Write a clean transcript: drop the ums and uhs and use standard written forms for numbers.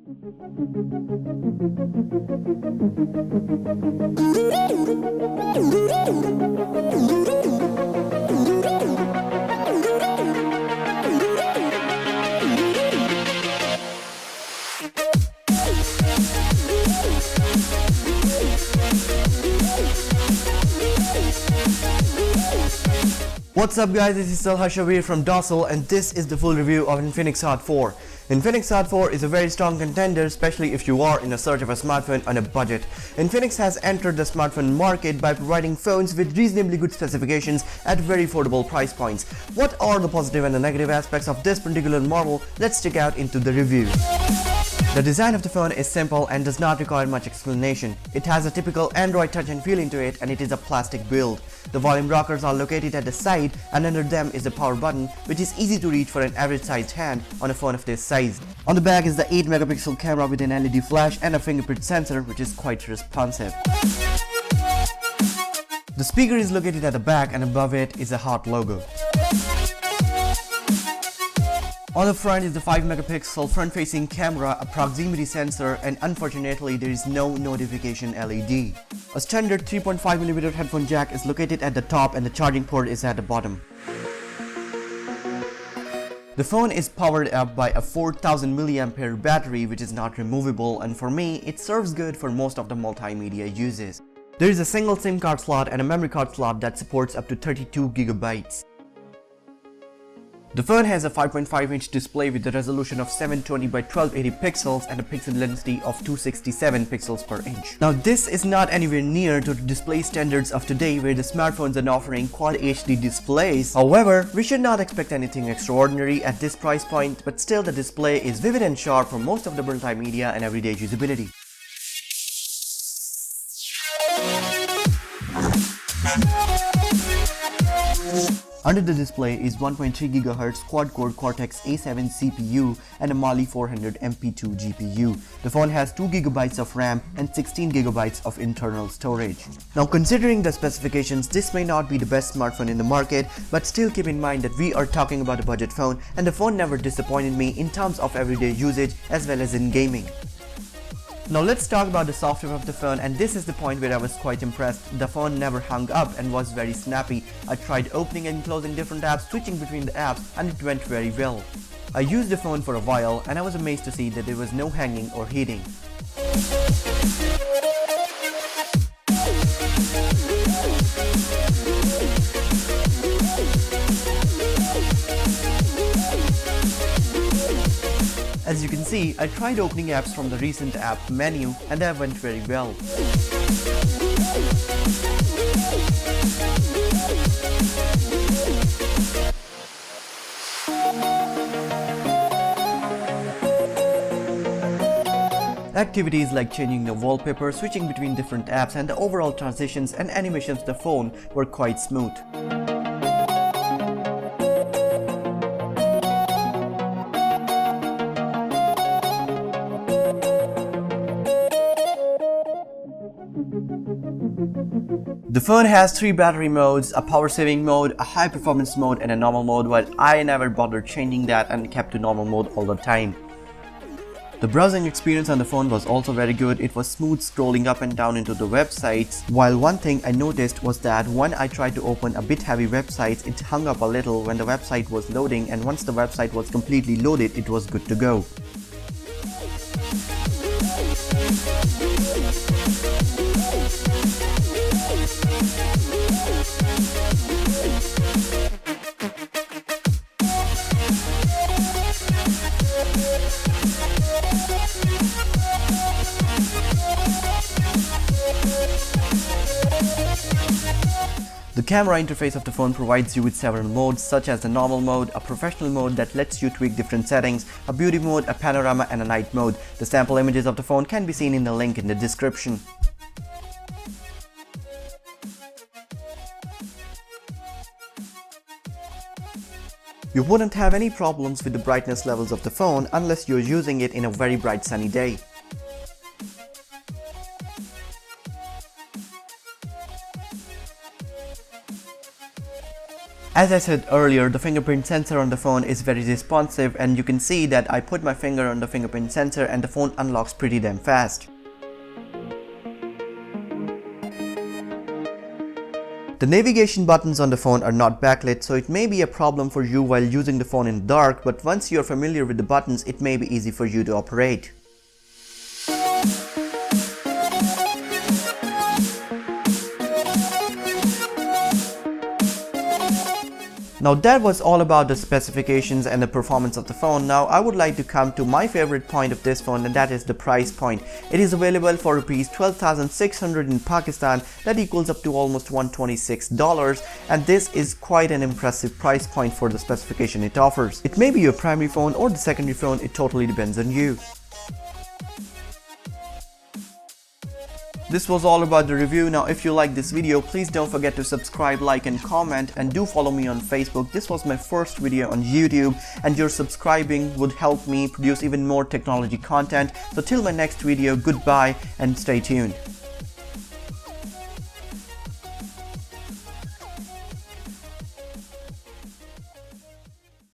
What's up guys, this is Hashavir from Docile and this is the full review of Infinix Hot 4. Infinix Hot 4 is a very strong contender, especially if you are in a search of a smartphone on a budget. Infinix has entered the smartphone market by providing phones with reasonably good specifications at very affordable price points. What are the positive and the negative aspects of this particular model? Let's check out into the review. The design of the phone is simple and does not require much explanation. It has a typical Android touch and feel into it, and it is a plastic build. The volume rockers are located at the side, and under them is the power button, which is easy to reach for an average sized hand on a phone of this size. On the back is the 8 megapixel camera with an LED flash and a fingerprint sensor, which is quite responsive. The speaker is located at the back, and above it is a Hot logo. On the front is the 5 megapixel front-facing camera, a proximity sensor, and unfortunately there is no notification LED. A standard 3.5mm headphone jack is located at the top and the charging port is at the bottom. The phone is powered up by a 4000 mAh battery, which is not removable, and for me it serves good for most of the multimedia uses. There is a single SIM card slot and a memory card slot that supports up to 32 GB. The phone has a 5.5-inch display with a resolution of 720 by 1280 pixels and a pixel density of 267 pixels per inch. Now this is not anywhere near to the display standards of today, where the smartphones are offering Quad HD displays. However, we should not expect anything extraordinary at this price point, but still the display is vivid and sharp for most of the multimedia and everyday usability. Under the display is 1.3 GHz quad-core Cortex A7 CPU and a Mali 400 MP2 GPU. The phone has 2 GB of RAM and 16 GB of internal storage. Now considering the specifications, this may not be the best smartphone in the market, but still keep in mind that we are talking about a budget phone, and the phone never disappointed me in terms of everyday usage as well as in gaming. Now let's talk about the software of the phone, and this is the point where I was quite impressed. The phone never hung up and was very snappy. I tried opening and closing different apps, switching between the apps, and it went very well. I used the phone for a while and I was amazed to see that there was no hanging or heating. As you can see, I tried opening apps from the recent app menu and that went very well. Activities like changing the wallpaper, switching between different apps, and the overall transitions and animations of the phone were quite smooth. The phone has 3 battery modes, a power saving mode, a high performance mode, and a normal mode, but I never bothered changing that and kept to normal mode all the time. The browsing experience on the phone was also very good. It was smooth scrolling up and down into the websites, while one thing I noticed was that when I tried to open a bit heavy websites, it hung up a little when the website was loading, and once the website was completely loaded, it was good to go. The camera interface of the phone provides you with several modes, such as the normal mode, a professional mode that lets you tweak different settings, a beauty mode, a panorama, and a night mode. The sample images of the phone can be seen in the link in the description. You wouldn't have any problems with the brightness levels of the phone unless you're using it in a very bright sunny day. As I said earlier, the fingerprint sensor on the phone is very responsive, and you can see that I put my finger on the fingerprint sensor and the phone unlocks pretty damn fast. The navigation buttons on the phone are not backlit, so it may be a problem for you while using the phone in the dark, but once you are familiar with the buttons, it may be easy for you to operate. Now that was all about the specifications and the performance of the phone. Now I would like to come to my favorite point of this phone, and that is the price point. It is available for Rs 12,600 in Pakistan, that equals up to almost $126, and this is quite an impressive price point for the specification it offers. It may be your primary phone or the secondary phone, it totally depends on you. This was all about the review. Now if you like this video, please don't forget to subscribe, like and comment, and do follow me on Facebook. This was my first video on YouTube, and your subscribing would help me produce even more technology content. So till my next video, goodbye and stay tuned.